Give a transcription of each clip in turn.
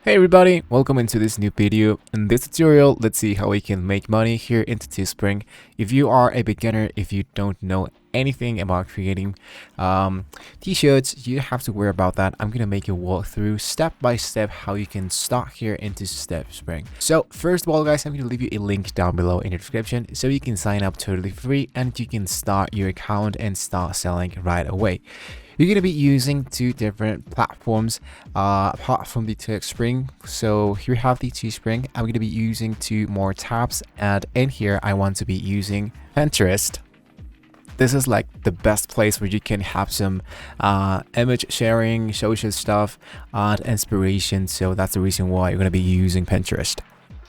Hey everybody, welcome into this new video. In this tutorial, let's see how we can make money here into Teespring. If you are a beginner, if you don't know anything about creating t-shirts, you don't have to worry about that. I'm gonna make a walkthrough step by step how you can start here into Teespring. So first of all guys, I'm gonna leave you a link down below in the description so you can sign up totally free and you can start your account and start selling right away. You're going to be using two different platforms apart from the Teespring. So here we have the Teespring. I'm going to be using two more tabs, and in here I want to be using Pinterest. This is like the best place where you can have some image sharing, social stuff, and inspiration. So that's the reason why you're going to be using Pinterest.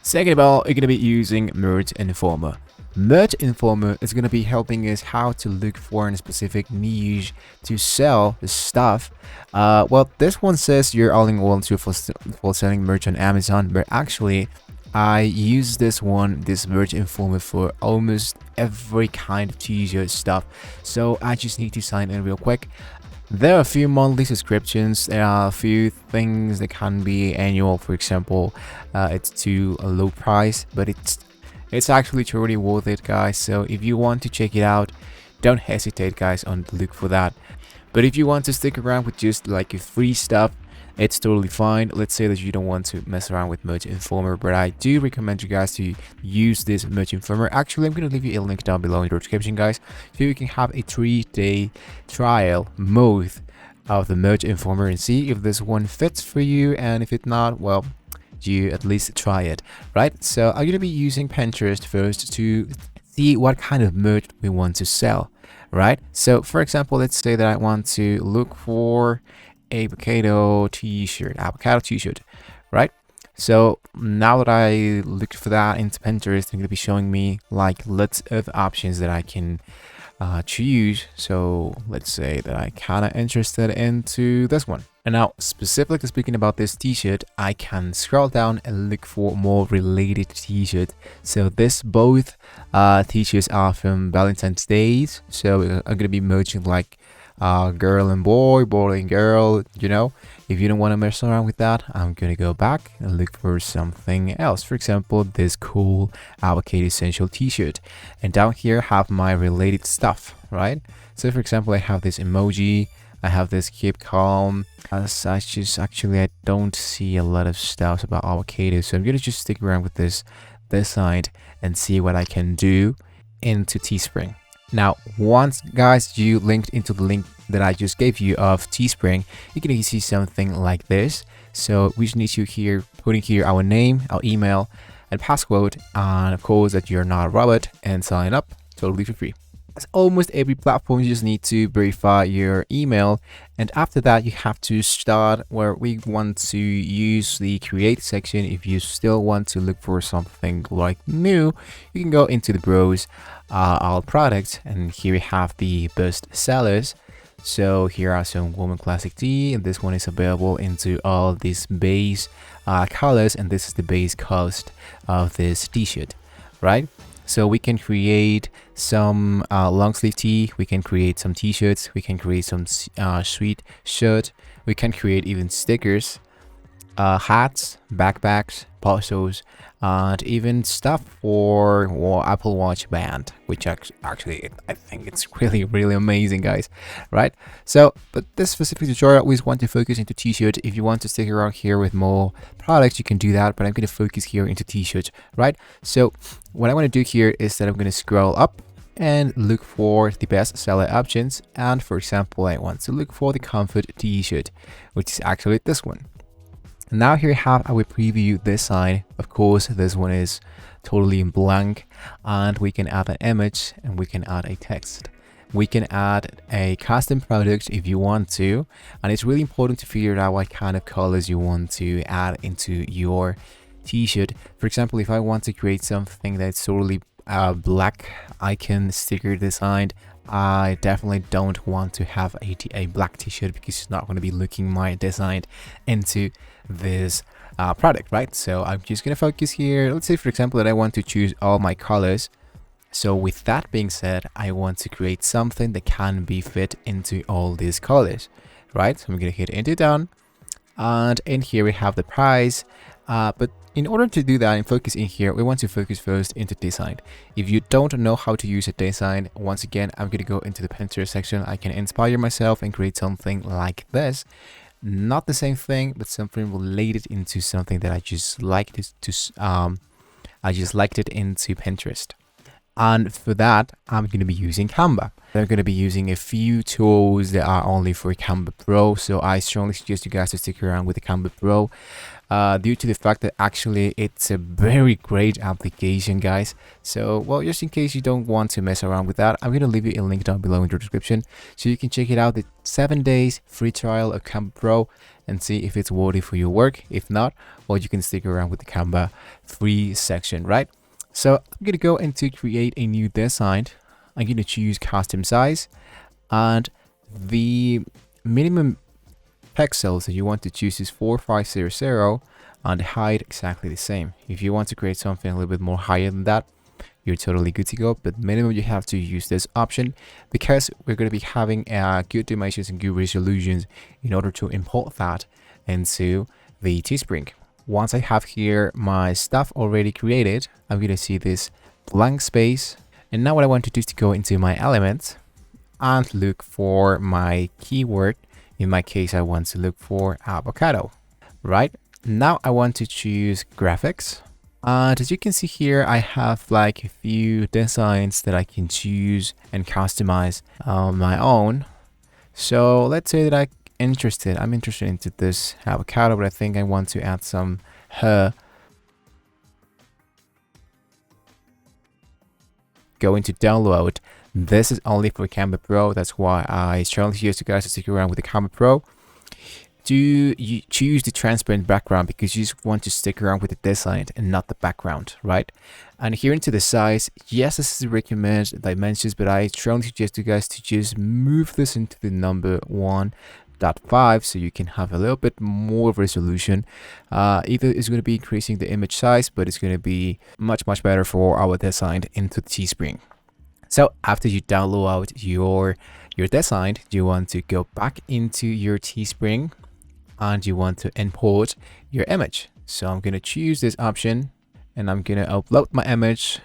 Second of all, you're going to be using Merge Informer. Merge Informer is going to be helping us how to look for a specific niche to sell the stuff. Well, this one says you're all-in-one to for selling merch on Amazon, but actually I use this Merge Informer for almost every kind of t-shirt stuff. So I just need to sign in real quick. There are a few monthly subscriptions. There are a few things that can be annual. For example, it's too a low price, but it's actually truly worth it, guys. So if you want to check it out, don't hesitate guys on the look for that. But if you want to stick around with just like a free stuff, it's totally fine. Let's say that you don't want to mess around with Merge Informer, but I do recommend you guys to use this Merge Informer. Actually, I'm going to leave you a link down below in the description, guys, so you can have a 3-day trial mode of the Merge Informer and see if this one fits for you, and if it's not, well, you at least try it, right? So I'm going to be using Pinterest first to see what kind of merch we want to sell, right? So for example, let's say that I want to look for a avocado t-shirt, right? So now that I looked for that into Pinterest, it's going to be showing me like lots of options that I can choose. So let's say that I kind of interested into this one. And now specifically speaking about this t-shirt, I can scroll down and look for more related t-shirt. So this both t-shirts are from Valentine's Days. So I'm gonna be merging like girl and boy, boy and girl, you know. If you don't want to mess around with that, I'm gonna go back and look for something else. For example, this cool avocado essential t-shirt, and down here have my related stuff, right? So for example, I have this emoji, I have this keep calm. As such, actually I don't see a lot of stuff about avocado, so I'm gonna just stick around with this side and see what I can do into Teespring. Now, once guys you linked into the link that I just gave you of Teespring, you can see something like this. So we just need to putting here our name, our email, and password, and of course that you're not a robot, and sign up totally for free. As almost every platform, you just need to verify your email, and after that you have to start where we want to use the create section. If you still want to look for something like new, you can go into the browse all products, and here we have the best sellers. So here are some woman classic tee, and this one is available into all these base colors, and this is the base cost of this t-shirt, right? So we can create some long sleeve tee, we can create some t-shirts, we can create some sweet shirt, we can create even stickers, hats, backpacks, parcels, and even stuff for Apple Watch band, which actually I think it's really amazing, guys, right? So but this specific tutorial, we want to focus into t-shirt. If you want to stick around here with more products, you can do that, but I'm going to focus here into t-shirts, right? So what I want to do here is that I'm going to scroll up and look for the best seller options, and for example I want to look for the comfort t-shirt, which is actually this one. Now here I will preview this side. Of course, this one is totally in blank, and we can add an image and we can add a text. We can add a custom product if you want to, and it's really important to figure out what kind of colors you want to add into your t-shirt. For example, if I want to create something that's totally black icon sticker designed, I definitely don't want to have a black t-shirt because it's not going to be looking my design into this product, right? So I'm just going to focus here. Let's say for example that I want to choose all my colors. So with that being said, I want to create something that can be fit into all these colors, right? So I'm going to hit enter down, And in here we have the price. But in order to do that and focus in here, we want to focus first into design. If you don't know how to use a design, once again, I'm going to go into the Pinterest section. I can inspire myself and create something like this. Not the same thing, but something related into something that I just liked it into Pinterest. And for that, I'm going to be using Canva. I'm going to be using a few tools that are only for Canva Pro. So I strongly suggest you guys to stick around with the Canva Pro due to the fact that actually it's a very great application, guys. So, well, just in case you don't want to mess around with that, I'm going to leave you a link down below in the description so you can check it out, the 7 days free trial of Canva Pro, and see if it's worthy for your work. If not, well, you can stick around with the Canva free section, right? So I'm going to go into create a new design. I'm going to choose custom size, and the minimum pixels that you want to choose is 4500, and the height exactly the same. If you want to create something a little bit more higher than that, you're totally good to go, but minimum you have to use this option because we're going to be having good dimensions and good resolutions in order to import that into the Teespring. Once I have here my stuff already created, I'm going to see this blank space. And now what I want to do is to go into my elements and look for my keyword. In my case, I want to look for avocado, right? Now I want to choose graphics. And as you can see here, I have like a few designs that I can choose and customize on my own. So let's say that I'm interested into this avocado, but I think I want to add some hair. Go into download. This is only for Canva Pro. That's why I strongly suggest you guys to stick around with the Canva Pro. Do you choose the transparent background because you just want to stick around with the design and not the background, right? And here into the size, yes, this is the recommended dimensions, but I strongly suggest you guys to just move this into the number 1.5 so you can have a little bit more resolution. Either it's going to be increasing the image size, but it's going to be much better for our design into Teespring. So after you download your design, you want to go back into your Teespring and you want to import your image. So I'm going to choose this option and I'm going to upload my image.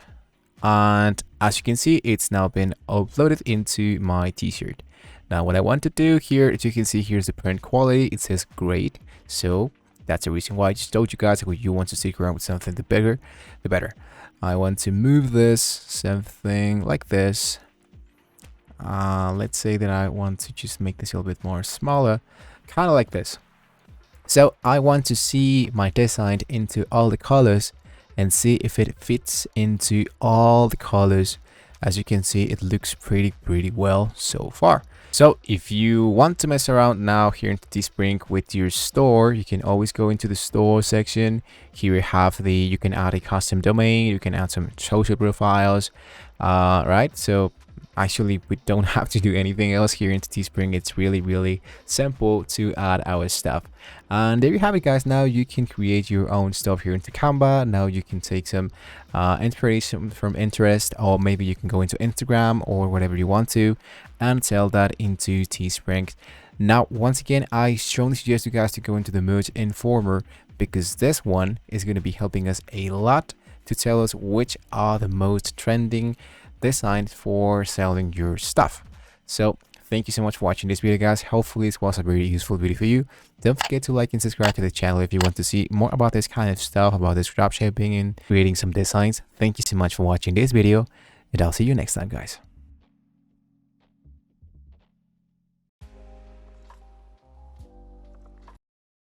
And as you can see, it's now been uploaded into my t-shirt. Now what I want to do here, as you can see, here's the print quality. It says great. So that's the reason why I just told you guys that you want to stick around with something, the bigger, the better. I want to move this something like this. Let's say that I want to just make this a little bit more smaller, kind of like this. So I want to see my design into all the colors and see if it fits into all the colors. As you can see, it looks pretty well so far. So if you want to mess around now here in Teespring with your store, you can always go into the store section. Here you have you can add a custom domain, you can add some social profiles, right? So actually we don't have to do anything else here into Teespring. It's really simple to add our stuff. And there you have it, guys. Now you can create your own stuff here into Canva. Now you can take some inspiration from Pinterest, or maybe you can go into Instagram or whatever you want to and sell that into Teespring. Now once again, I strongly suggest you guys to go into the Merge Informer because this one is going to be helping us a lot to tell us which are the most trending designs for selling your stuff. So thank you so much for watching this video, guys. Hopefully this was a very useful video for you. Don't forget to like and subscribe to the channel if you want to see more about this kind of stuff, about this dropshipping and creating some designs. Thank you so much for watching this video, and I'll see you next time, guys.